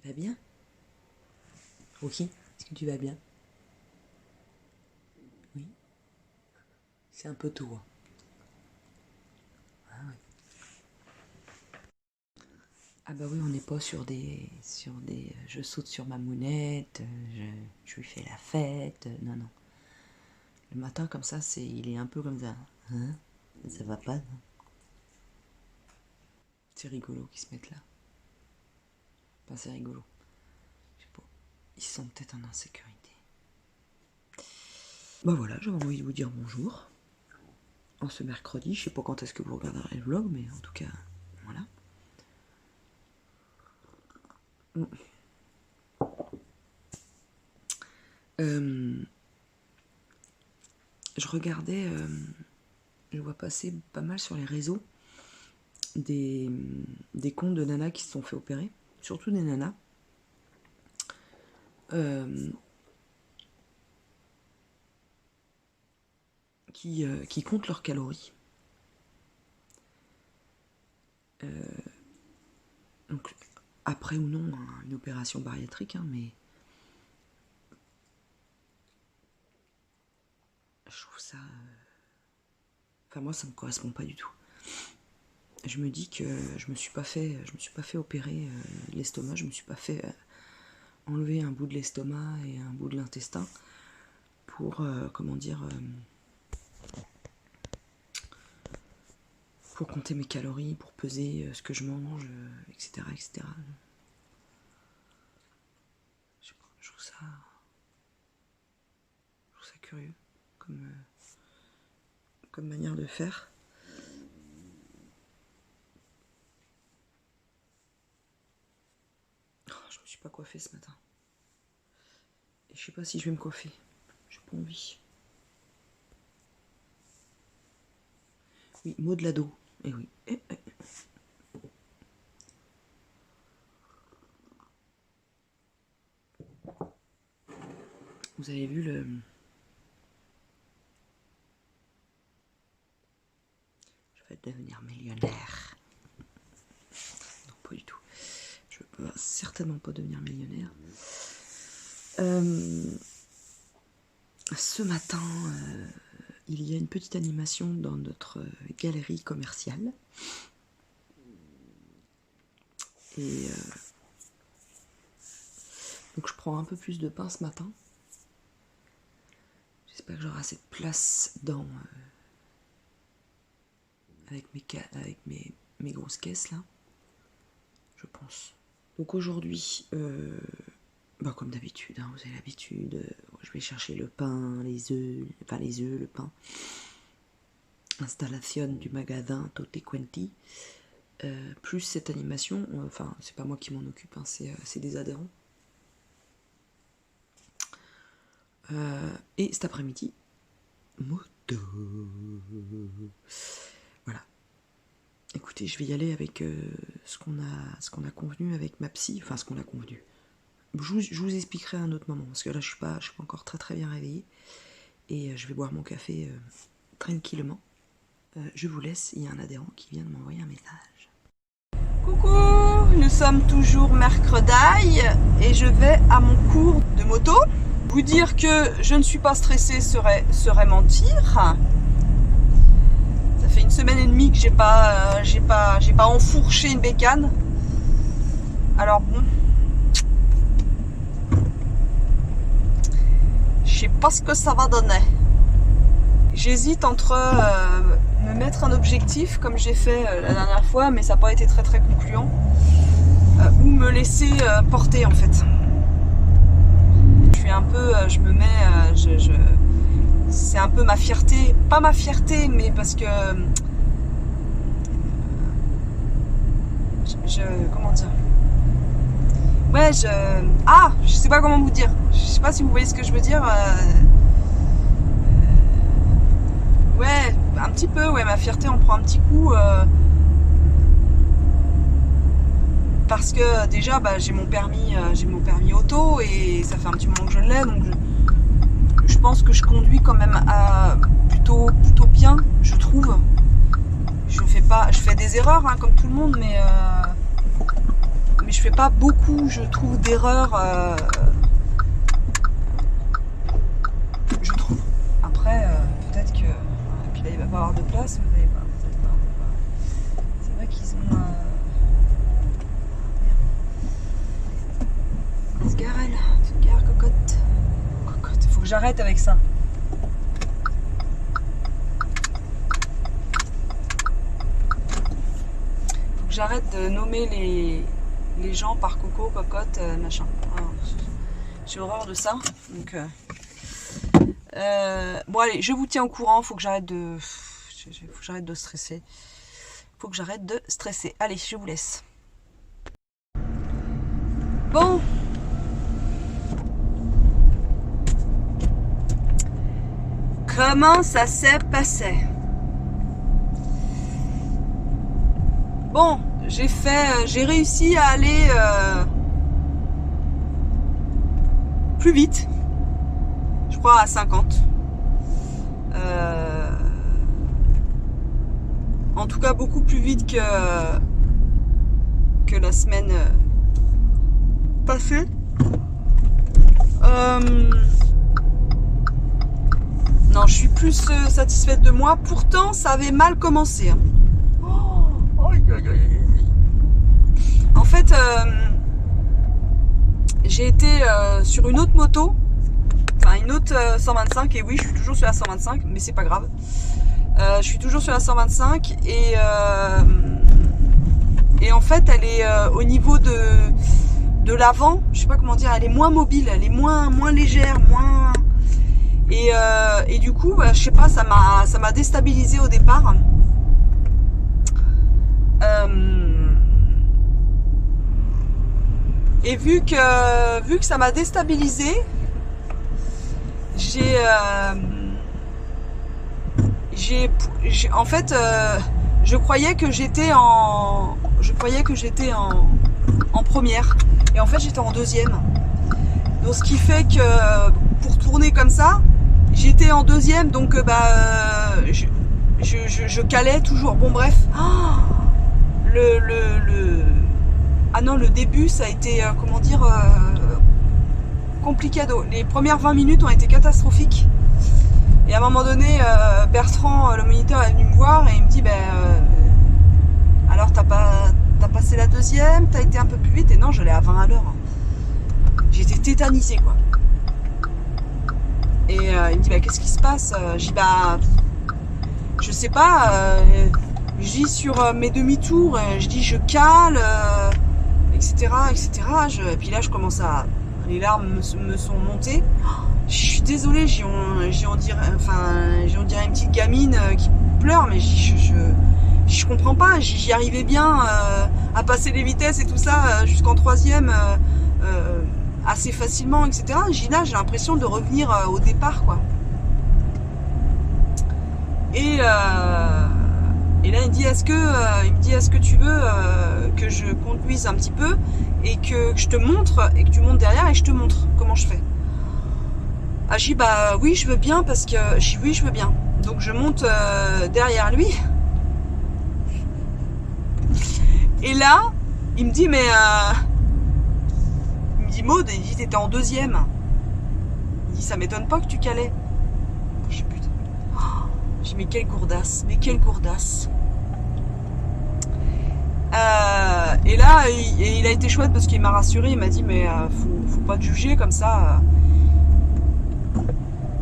vas bien? Ok, est-ce que tu vas bien? Oui. C'est un peu tôt. Hein. Ah, ouais. Ah bah oui, on n'est pas sur des. Je saute sur ma mounette, je lui fais la fête. Non, non. Le matin comme ça, il est un peu comme ça. Hein? Ça va pas, non? C'est rigolo qu'ils se mettent là. Enfin, c'est rigolo. Je sais pas. Ils se sentent peut-être en insécurité. Bah voilà, j'avais envie de vous dire bonjour. En ce mercredi, je sais pas quand est-ce que vous regarderez le vlog, mais en tout cas, voilà. Je regardais, je vois passer pas mal sur les réseaux des comptes de nanas qui se sont fait opérer, surtout des nanas. Qui comptent leurs calories. Donc, après ou non, une opération bariatrique, hein, mais je trouve ça. Enfin, moi, ça me correspond pas du tout. Je me dis que je me suis pas fait opérer l'estomac, je me suis pas fait enlever un bout de l'estomac et un bout de l'intestin pour, comment dire, pour compter mes calories, pour peser ce que je mange, etc., etc. Je trouve ça curieux comme manière de faire. Oh, je me suis pas coiffée ce matin. Et je sais pas si je vais me coiffer. J'ai pas envie. Oui, mot de l'ado. Eh oui. Vous avez vu le... Je vais devenir millionnaire. Non, pas du tout. Je peux certainement pas devenir millionnaire. Ce matin, il y a une petite animation dans notre galerie commerciale. Et donc je prends un peu plus de pain ce matin. J'espère que j'aurai assez de place avec mes grosses caisses là. Je pense. Donc aujourd'hui, comme d'habitude, hein, vous avez l'habitude, je vais chercher le pain, les œufs, le pain. Installation du magasin Totti Quanti. Plus cette animation, enfin c'est pas moi qui m'en occupe, hein, c'est des adhérents. Et cet après-midi, moto. Voilà. Écoutez, je vais y aller avec ce qu'on a convenu avec ma psy, enfin ce qu'on a convenu. Je vous expliquerai à un autre moment, parce que là je suis pas encore très bien réveillée. Et je vais boire mon café tranquillement. Je vous laisse, il y a un adhérent qui vient de m'envoyer un message. Coucou, nous sommes toujours mercredi et je vais à mon cours de moto. Vous dire que je ne suis pas stressée serait mentir. Ça fait 1 semaine et demie que j'ai pas enfourché une bécane. Alors bon, je sais pas ce que ça va donner. J'hésite entre me mettre un objectif comme j'ai fait la dernière fois, mais ça n'a pas été très concluant, ou me laisser porter en fait. Je suis un peu, je me mets, c'est un peu ma fierté, pas ma fierté, mais parce que comment dire, ouais, je sais pas comment vous dire, je sais pas si vous voyez ce que je veux dire. Ouais, un petit peu, ouais, ma fierté en prend un petit coup. Parce que déjà, j'ai mon permis auto et ça fait un petit moment que je l'ai, donc je pense que je conduis quand même plutôt bien, je trouve. Je fais des erreurs, hein, comme tout le monde, mais je fais pas beaucoup, je trouve, d'erreurs. Je trouve. Après, peut-être que... Et puis là, il va pas avoir de place, vous allez pas. Peut-être pas. C'est vrai qu'ils ont... Merde. Se gare, elle. Tu te gares, cocotte. Cocotte, faut que j'arrête avec ça. J'arrête de nommer les gens par coco, cocotte, machin. Alors, j'ai horreur de ça. Donc, bon allez, je vous tiens au courant. Faut que j'arrête de stresser. Faut que j'arrête de stresser. Allez, je vous laisse. Bon. Comment ça s'est passé ? Bon, j'ai réussi à aller plus vite, je crois à 50. En tout cas, beaucoup plus vite que la semaine passée. Non, je suis plus satisfaite de moi. Pourtant, ça avait mal commencé. Hein. En fait, j'ai été sur une autre moto, enfin une autre 125, et oui, je suis toujours sur la 125, mais c'est pas grave. Je suis toujours sur la 125 et en fait, elle est au niveau de l'avant, je sais pas comment dire, elle est moins mobile, elle est moins légère, moins et du coup, je sais pas, ça m'a déstabilisé au départ. Et vu que ça m'a déstabilisé, en fait, je croyais que j'étais en première, et en fait j'étais en deuxième. Donc ce qui fait que pour tourner comme ça, j'étais en deuxième, donc je calais toujours. Bon bref. Ah non, le début, ça a été, comment dire, complicado. Les premières 20 minutes ont été catastrophiques. Et à un moment donné, Bertrand, le moniteur, est venu me voir et il me dit, alors t'as passé la deuxième, t'as été un peu plus vite. Et non, j'allais à 20 à l'heure. J'étais tétanisée, quoi. Et il me dit, qu'est-ce qui se passe? J'ai dit, je sais pas, je dis sur mes demi-tours, je dis je cale, etc. Et puis là, je commence les larmes me sont montées. Je suis désolée, on dirait une petite gamine qui pleure, mais je comprends pas. J'y arrivais bien à passer les vitesses et tout ça jusqu'en troisième assez facilement, etc. Là, j'ai l'impression de revenir au départ, quoi. Et là, il me dit, est-ce que tu veux que je conduise un petit peu et que je te montre, et que tu montes derrière et je te montre comment je fais. Ah, j'ai dit, oui, je veux bien, parce que oui, je veux bien. Donc je monte derrière lui. Et là, il me dit, il me dit, Maud, il dit, t'étais en deuxième. Il dit, ça m'étonne pas que tu calais. Je dis, putain. J'ai dit, mais quelle gourdasse. Et là, il a été chouette parce qu'il m'a rassuré. Il m'a dit, mais faut pas te juger comme ça.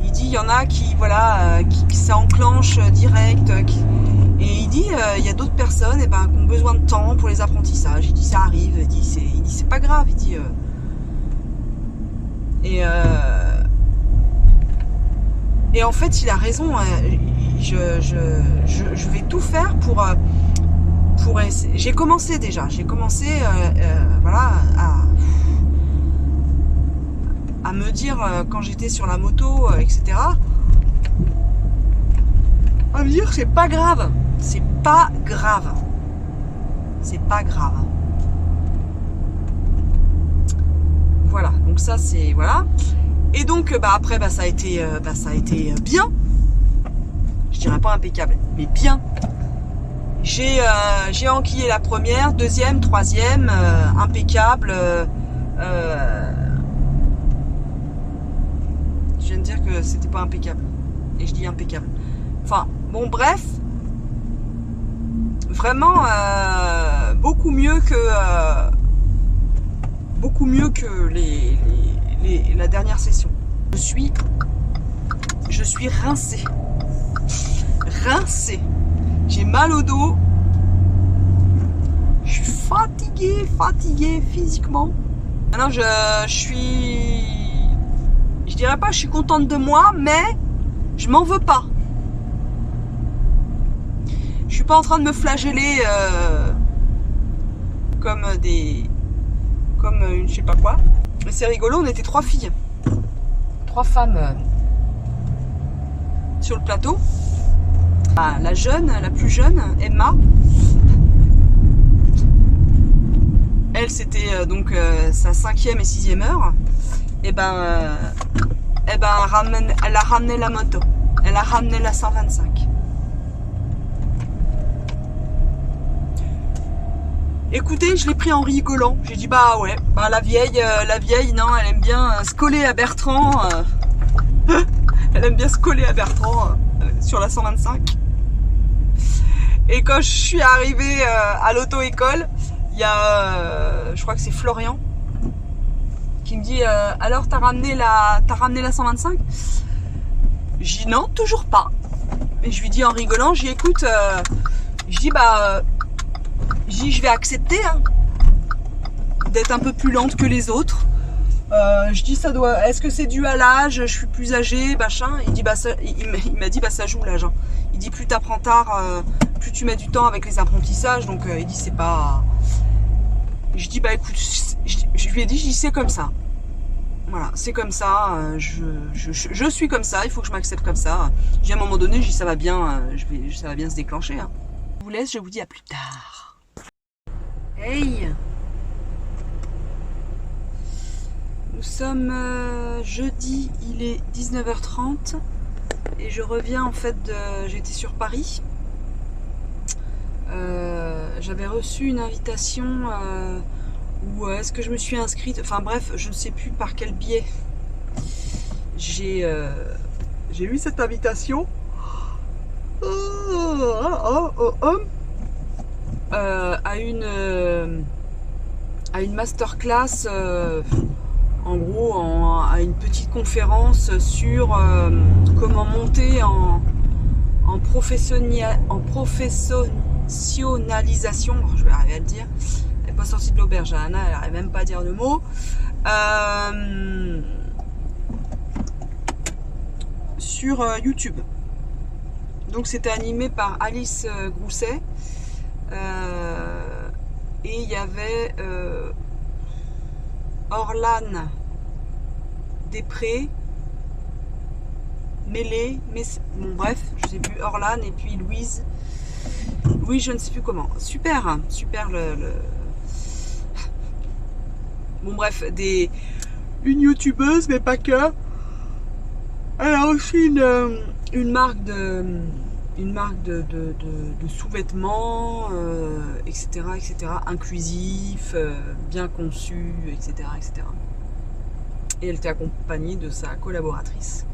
Il dit, il y en a qui, voilà, qui ça enclenche direct. Et il dit, il y a d'autres personnes qui ont besoin de temps pour les apprentissages. Il dit, ça arrive. Il dit, c'est pas grave. Il dit, et en fait, il a raison. Je vais tout faire pour essayer. J'ai commencé voilà, à me dire quand j'étais sur la moto, etc. À me dire, c'est pas grave. Voilà, donc ça c'est voilà. Et donc après ça a été bien. Je dirais pas impeccable, mais bien. J'ai enquillé la première, deuxième, troisième, impeccable. Je viens de dire que c'était pas impeccable. Et je dis impeccable. Enfin, bon, bref. Vraiment, beaucoup mieux que la dernière session. Je suis rincée. J'ai mal au dos. Je suis fatiguée physiquement. Maintenant, je dirais pas que je suis contente de moi, mais je m'en veux pas. Je suis pas en train de me flageller comme une je sais pas quoi. Mais c'est rigolo, on était 3 filles. 3 femmes sur le plateau. Ah, la plus jeune, Emma. Elle, c'était donc sa 5e et 6e heure. Et elle a ramené la moto. Elle a ramené la 125. Écoutez, je l'ai pris en rigolant. J'ai dit bah ouais, bah la vieille, non, elle aime bien se coller à Bertrand. Elle aime bien se coller à Bertrand sur la 125. Et quand je suis arrivée à l'auto-école, il y a, je crois que c'est Florian, qui me dit alors t'as ramené la 125? Je dis non, toujours pas. Et je lui dis en rigolant, je dis écoute, je dis je vais accepter d'être un peu plus lente que les autres. Je dis est-ce que c'est dû à l'âge, je suis plus âgée, machin. Il dit il m'a dit ça joue l'âge. Il dit plus t'apprends tard, plus tu mets du temps avec les apprentissages, donc il dit c'est pas. Je dis écoute, je lui ai dit c'est comme ça. Voilà, c'est comme ça, je suis comme ça, il faut que je m'accepte comme ça. J'ai à un moment donné, je dis ça va bien, ça va bien se déclencher. Je vous laisse, je vous dis à plus tard. Hey! Nous sommes jeudi, il est 19h30 et je reviens en fait j'étais sur Paris. J'avais reçu une invitation ou est-ce que je me suis inscrite, enfin bref, je ne sais plus par quel biais j'ai eu cette invitation à une masterclass, en gros à une petite conférence sur comment monter en professionnalisation, je vais arriver à le dire. Elle n'est pas sortie de l'auberge, Anna, elle n'arrive même pas à dire le mot. Sur YouTube. Donc c'était animé par Alice Grousset. Et il y avait Orlane Després, Mêlée, bon bref, je sais plus, Orlane et puis Louise, je ne sais plus comment. Super bon bref, une youtubeuse, mais pas que. Elle a aussi une marque de sous-vêtements, etc., inclusif, bien conçu, etc. Et elle était accompagnée de sa collaboratrice,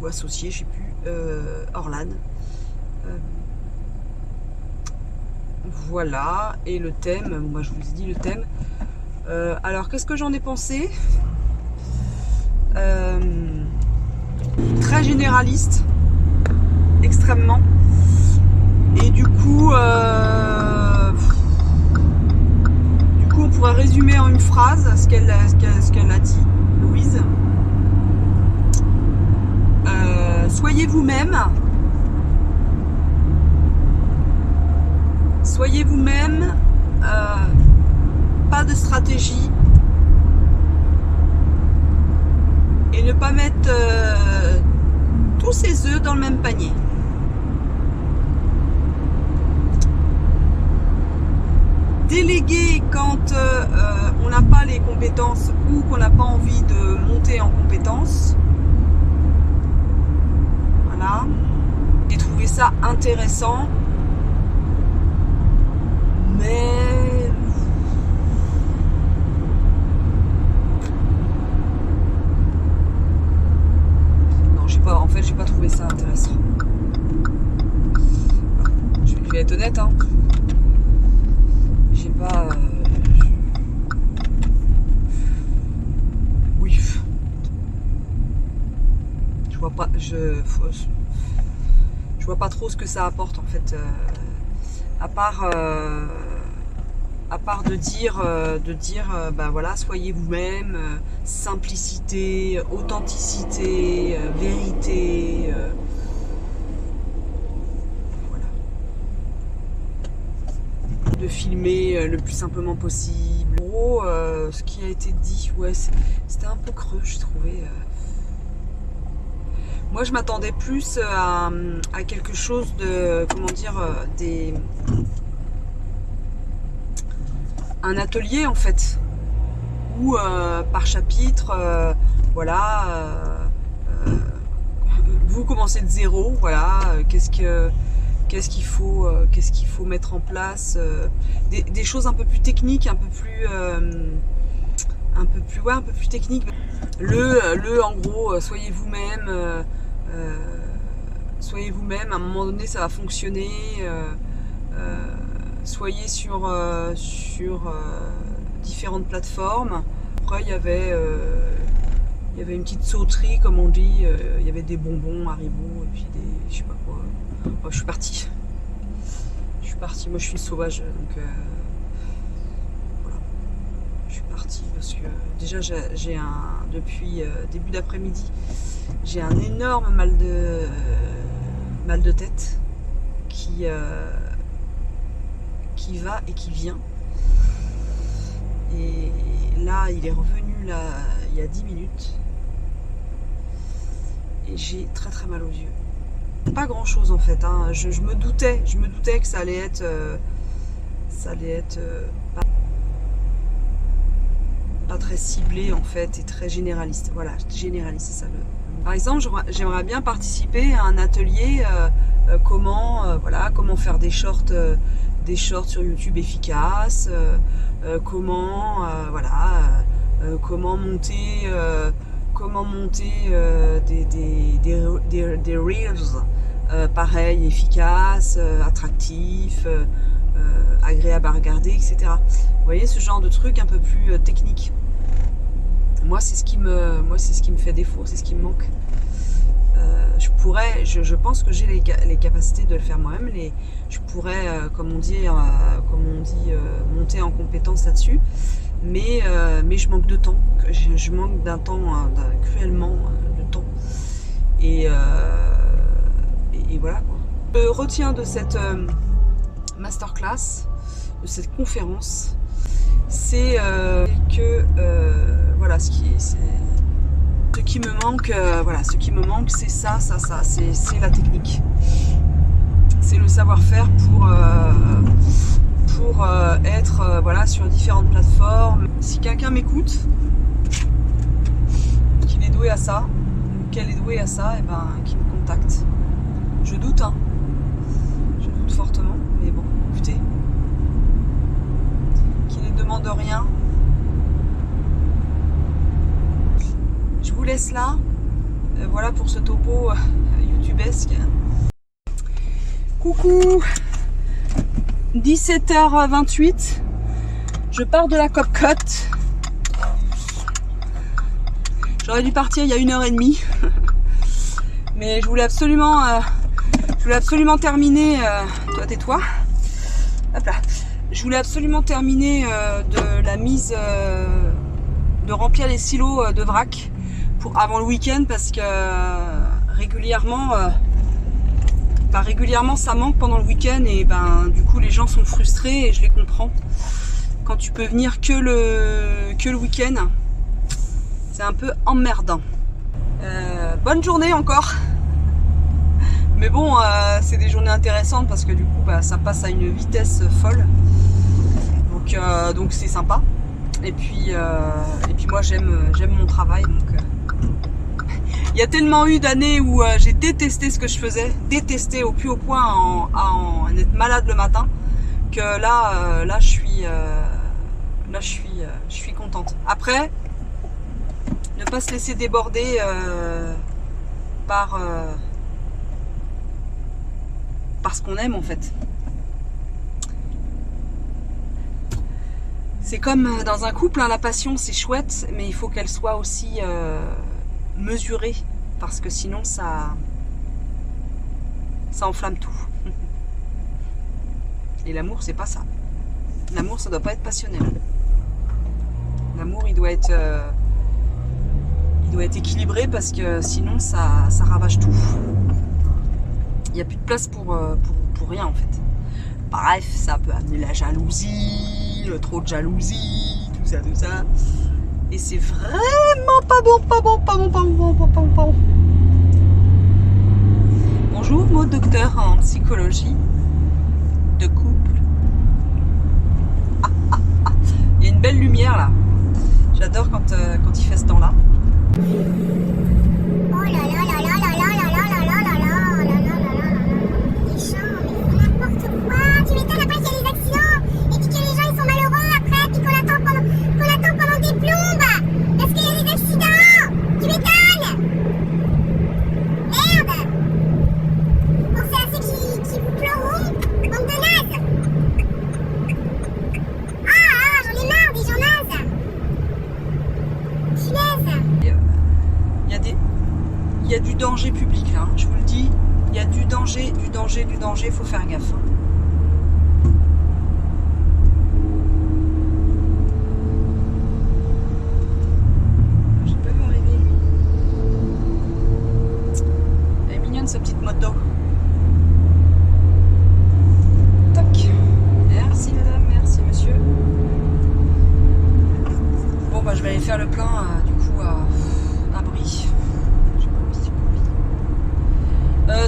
ou associée, je sais plus, Orlane. Voilà, et le thème, moi je vous ai dit le thème. Alors qu'est-ce que j'en ai pensé? Très généraliste, extrêmement. Et du coup, on pourrait résumer en une phrase ce qu'elle a dit, Louise. Soyez vous-même. Soyez vous-même. Pas de stratégie. Et ne pas mettre tous ses œufs dans le même panier. Déléguer quand on n'a pas les compétences ou qu'on n'a pas envie de monter en compétences. Voilà. J'ai trouvé ça intéressant. Mais non, en fait, j'ai pas trouvé ça intéressant. Je vais être honnête, hein. J'ai pas. Oui. Je vois pas. Je vois pas trop ce que ça apporte en fait. À part de dire, bah voilà, soyez vous-même, simplicité, authenticité, vérité, voilà. De filmer le plus simplement possible. En gros, ce qui a été dit, ouais, c'était un peu creux, je trouvais. Moi, je m'attendais plus à quelque chose de, comment dire, un atelier en fait, où par chapitre, voilà, vous commencez de zéro, voilà, qu'est-ce qu'il faut mettre en place, des choses un peu plus techniques, un peu plus techniques. En gros, soyez vous-même. Soyez vous-même, à un moment donné ça va fonctionner, soyez sur différentes plateformes. Après il y avait une petite sauterie comme on dit, il y avait des bonbons Haribo et puis des je sais pas quoi. Oh, je suis partie, moi je suis une sauvage donc voilà, je suis partie parce que déjà j'ai depuis début d'après-midi j'ai un énorme mal de tête qui va et qui vient. Et là, il est revenu là il y a 10 minutes. Et j'ai très très mal aux yeux. Pas grand chose en fait, hein. Je me doutais que ça allait être pas très ciblé en fait et très généraliste. Voilà, généraliste, c'est ça le. Par exemple, j'aimerais bien participer à un atelier comment faire des shorts sur YouTube efficaces, comment monter des reels pareil, efficaces, attractifs, agréables à regarder, etc. Vous voyez, ce genre de truc un peu plus technique. Moi, c'est ce qui me fait défaut, c'est ce qui me manque. Je pense que j'ai les capacités de le faire moi-même. Je pourrais, comme on dit, monter en compétence là-dessus. Mais je manque de temps. Je manque d'un temps, cruellement de temps. Et voilà quoi. Je retiens de cette masterclass, de cette conférence, c'est que voilà, ce qui me manque, c'est ça, c'est la technique, c'est le savoir-faire pour être voilà, sur différentes plateformes. Si quelqu'un m'écoute, qu'il est doué à ça, ou qu'elle est douée à ça, et ben qu'il me contacte. Je doute, hein, je doute fortement, mais bon, écoutez, qu'il ne demande rien. Je vous laisse là. Voilà pour ce topo youtubesque. Coucou, 17h28. Je pars de la Copcote. J'aurais dû partir il y a 1h30. Mais je voulais absolument terminer. Toi, tais-toi. Hop là. Je voulais absolument terminer de la mise, de remplir les silos de vrac avant le week-end parce que régulièrement ça manque pendant le week-end et ben du coup les gens sont frustrés et je les comprends. Quand tu peux venir que le week-end, c'est un peu emmerdant. Bonne journée encore. Mais bon, c'est des journées intéressantes parce que du coup ça passe à une vitesse folle. Donc c'est sympa. Et puis moi j'aime mon travail donc. Il y a tellement eu d'années où j'ai détesté ce que je faisais, détesté au plus haut point à en être malade le matin, Donc là je suis contente. Après, ne pas se laisser déborder par ce qu'on aime en fait. C'est comme dans un couple, hein, la passion c'est chouette, mais il faut qu'elle soit aussi mesurée, parce que sinon ça enflamme tout. Et l'amour c'est pas ça. L'amour ça doit pas être passionnel. L'amour il doit être équilibré, parce que sinon ça ravage tout. Il n'y a plus de place pour rien en fait. Bref, ça peut amener la jalousie, trop de jalousie, tout ça. Et c'est vraiment pas bon. Bonjour, mon docteur en psychologie de couple. Il y a une belle lumière là. J'adore quand il fait ce temps-là. Oh là là là là là là là là là là là là là là là. Les gens, mais n'importe quoi. Tu m'étonnes après qu'il y a des accidents et puis que les gens ils sont malheureux après, puis qu'on attend pendant des plombes parce qu'il y a des accidents. Tu m'étonnes. Merde. Pensez à ceux qui vous pleureront, bande de nazes. Ah, j'en ai marre des gens nazes. Punaise. Il y a du danger public là, hein, je vous le dis. Il y a du danger, faut faire gaffe. J'ai pas vu arriver lui. Elle est mignonne sa petite moto. Tac. Merci madame, merci monsieur. Bon bah je vais aller faire le plein du coup à Brie.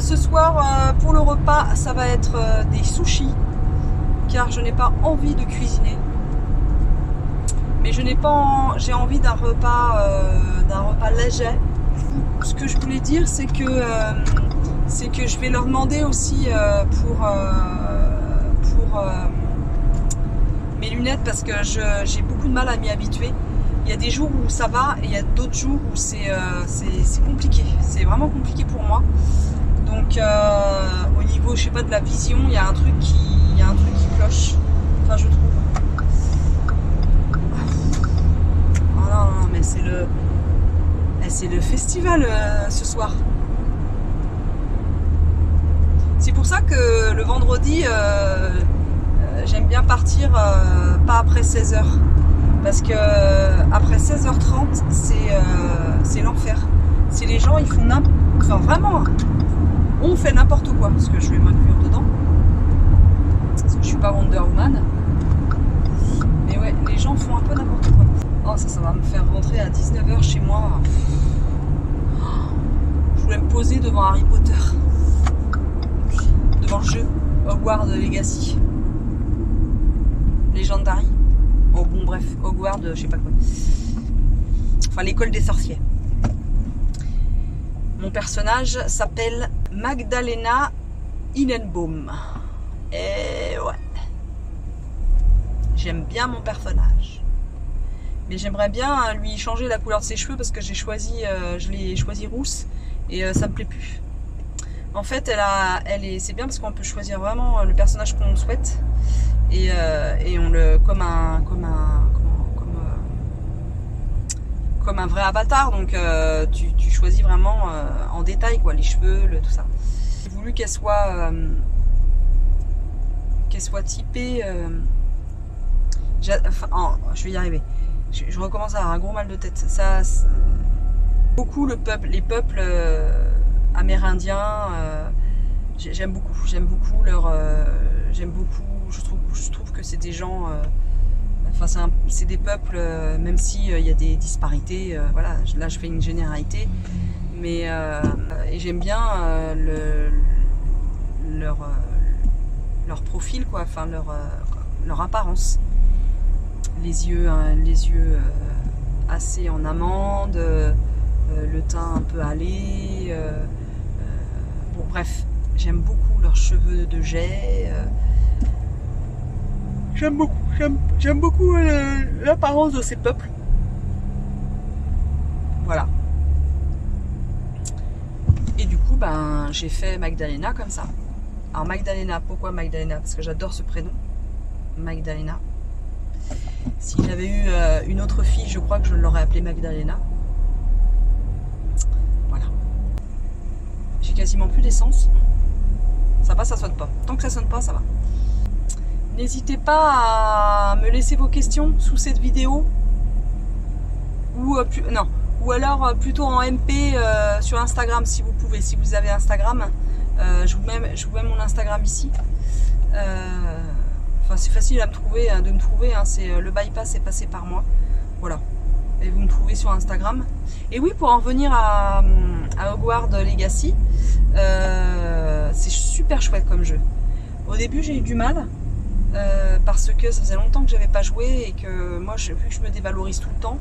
Ce soir, pour le repas, ça va être des sushis, car je n'ai pas envie de cuisiner. Mais j'ai envie d'un repas léger. Ce que je voulais dire, c'est que je vais leur demander aussi pour mes lunettes, parce que j'ai beaucoup de mal à m'y habituer. Il y a des jours où ça va et il y a d'autres jours où c'est compliqué. C'est vraiment compliqué pour moi. Donc au niveau, je sais pas, de la vision, il y a un truc qui cloche. Enfin, je trouve. Oh non, mais c'est le festival ce soir. C'est pour ça que le vendredi, j'aime bien partir pas après 16h. Parce que après 16h30, c'est l'enfer. C'est les gens, ils font enfin vraiment, on fait n'importe quoi. Parce que je vais m'inclure dedans. Parce que je suis pas Wonder Woman. Mais ouais, les gens font un peu n'importe quoi. Oh, ça va me faire rentrer à 19h chez moi. Je voulais me poser devant Harry Potter. Devant le jeu Hogwarts Legacy. Legendary. Oh bon, bref, Hogwarts, je sais pas quoi. Enfin, l'école des sorciers. Mon personnage s'appelle Magdalena Innenbaum. Et ouais. J'aime bien mon personnage. Mais j'aimerais bien lui changer la couleur de ses cheveux, parce que je l'ai choisi rousse et ça me plaît plus. En fait, c'est bien parce qu'on peut choisir vraiment le personnage qu'on souhaite. Et on le comme un vrai avatar, donc tu choisis vraiment en détail quoi, les cheveux, tout ça. J'ai voulu qu'elle soit typée. Je vais y arriver. Je recommence à avoir un gros mal de tête. Ça, beaucoup les peuples amérindiens. J'aime beaucoup leur. Je trouve que c'est des gens. Enfin, c'est des peuples, même si il y a des disparités. Voilà, là je fais une généralité, mais et j'aime bien leur profil, quoi. Enfin leur apparence. Les yeux assez en amande, le teint un peu hâlé. Bon, bref, j'aime beaucoup leurs cheveux de jais. J'aime beaucoup l'apparence de ces peuples. Voilà. Et du coup, ben, j'ai fait Magdalena comme ça. Alors Magdalena, pourquoi Magdalena? Parce que j'adore ce prénom, Magdalena. Si j'avais eu une autre fille, je crois que je l'aurais appelée Magdalena. Voilà. J'ai quasiment plus d'essence. Ça va, ça sonne pas. Tant que ça sonne pas, ça va. N'hésitez pas à me laisser vos questions sous cette vidéo. Ou non. Ou alors plutôt en MP sur Instagram si vous pouvez. Si vous avez Instagram, je vous mets mon Instagram ici. Enfin, c'est facile à me trouver, de me trouver. Hein, c'est le bypass est passé par moi. Voilà. Et vous me trouvez sur Instagram. Et oui, pour en revenir à Hogwarts Legacy, c'est super chouette comme jeu. Au début, j'ai eu du mal. Parce que ça faisait longtemps que j'avais pas joué et que moi, vu que je me dévalorise tout le temps,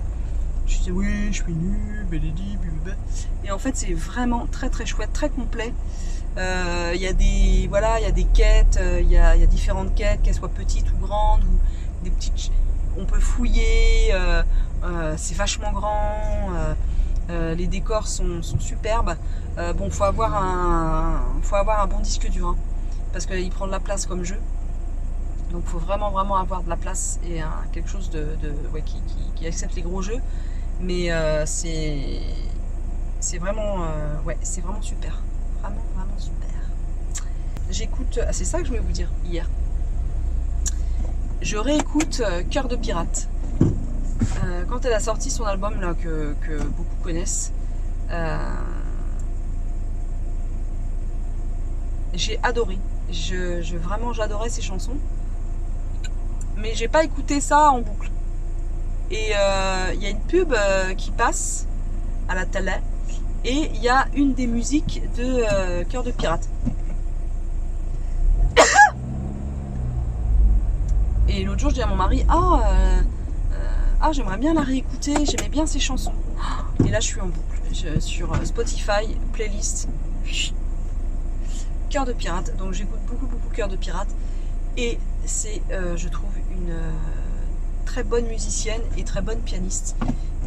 je disais oui, je suis nul, et en fait, c'est vraiment très très chouette, très complet. Il y a des quêtes, il y a différentes quêtes, qu'elles soient petites ou grandes, ou des petites. On peut fouiller, c'est vachement grand, les décors sont superbes. Bon, faut avoir un bon disque dur, hein, parce qu'il prend de la place comme jeu. Donc, faut vraiment avoir de la place et quelque chose qui accepte les gros jeux. Mais c'est vraiment, c'est vraiment super. Vraiment super. J'écoute, c'est ça que je voulais vous dire hier. Je réécoute Cœur de pirate. Quand elle a sorti son album là que beaucoup connaissent, j'ai adoré. Vraiment, j'adorais ses chansons. Mais j'ai pas écouté ça en boucle. Et il y a une pub qui passe à la télé. Et il y a une des musiques de Cœur de pirate. Et l'autre jour, je dis à mon mari, j'aimerais bien la réécouter, j'aimais bien ses chansons. Et là, je suis en boucle. Sur Spotify, playlist, Cœur de pirate. Donc j'écoute beaucoup Cœur de pirate. Et c'est, je trouve, une très bonne musicienne et très bonne pianiste.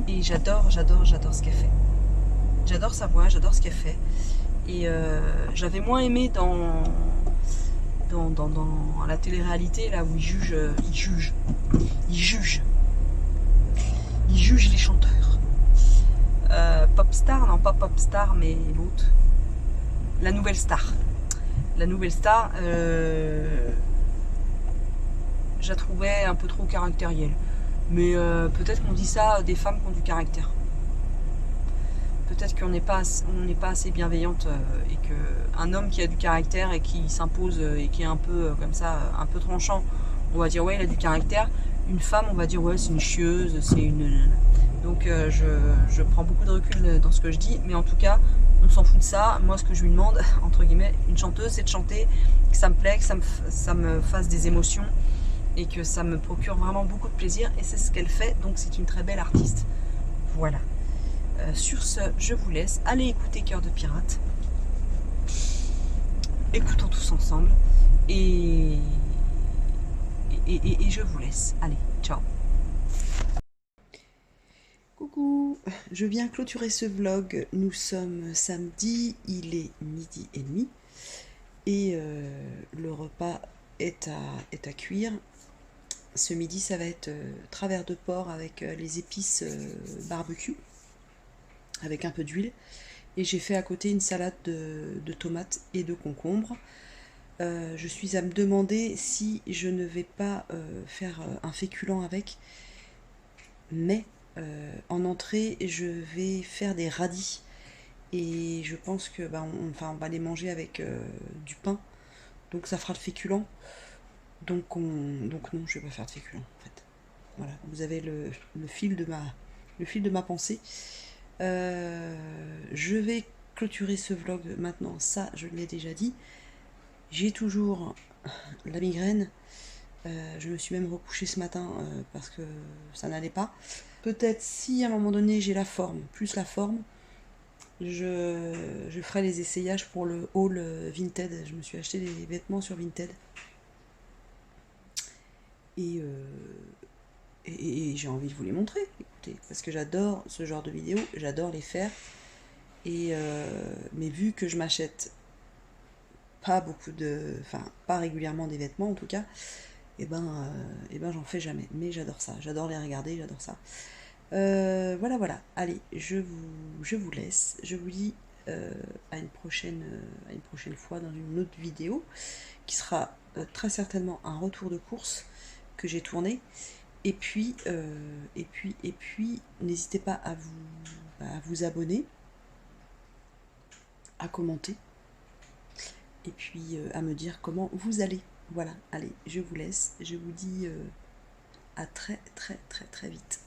Et j'adore ce qu'elle fait. J'adore sa voix, j'adore ce qu'elle fait. Et j'avais moins aimé dans la télé-réalité, là où ils jugent les chanteurs. Popstar, non pas Popstar, mais l'autre. La Nouvelle Star. La Nouvelle Star, je la trouvais un peu trop caractérielle. Mais peut-être qu'on dit ça des femmes qui ont du caractère. Peut-être qu'on n'est pas assez bienveillante et qu'un homme qui a du caractère et qui s'impose et qui est un peu comme ça, un peu tranchant, on va dire ouais, il a du caractère. Une femme, on va dire ouais, c'est une chieuse, c'est une... Donc je prends beaucoup de recul dans ce que je dis, mais en tout cas, on s'en fout de ça. Moi, ce que je lui demande, entre guillemets, une chanteuse, c'est de chanter, que ça me plaît, que ça me fasse des émotions et que ça me procure vraiment beaucoup de plaisir. Et c'est ce qu'elle fait, donc c'est une très belle artiste. Voilà. Sur ce, je vous laisse. Allez écouter Cœur de pirate. Écoutons tous ensemble. Et je vous laisse. Allez, ciao. Coucou, je viens clôturer ce vlog. Nous sommes samedi, il est 12h30 et le repas est à cuire. Ce midi, ça va être travers de porc avec les épices barbecue, avec un peu d'huile. Et j'ai fait à côté une salade de tomates et de concombres. Je suis à me demander si je ne vais pas faire un féculent avec, mais en entrée, je vais faire des radis. Et je pense que on va les manger avec du pain. Donc ça fera le féculent. Donc non, je vais pas faire de féculent en fait. Voilà, vous avez le fil de ma pensée. Je vais clôturer ce vlog maintenant. Ça, je l'ai déjà dit. J'ai toujours la migraine. Je me suis même recouchée ce matin parce que ça n'allait pas. Peut-être si à un moment donné j'ai la forme, je ferai les essayages pour le haul Vinted. Je me suis acheté des vêtements sur Vinted. Et j'ai envie de vous les montrer, écoutez, parce que j'adore ce genre de vidéos, j'adore les faire. Mais vu que je m'achète pas pas régulièrement des vêtements en tout cas, j'en fais jamais. Mais j'adore ça, j'adore les regarder, j'adore ça. Voilà. Allez, je vous laisse. Je vous dis à une prochaine fois dans une autre vidéo qui sera très certainement un retour de course que j'ai tourné. Et puis, n'hésitez pas à vous abonner, à commenter, et puis à me dire comment vous allez. Voilà, allez, je vous laisse. Je vous dis à très vite.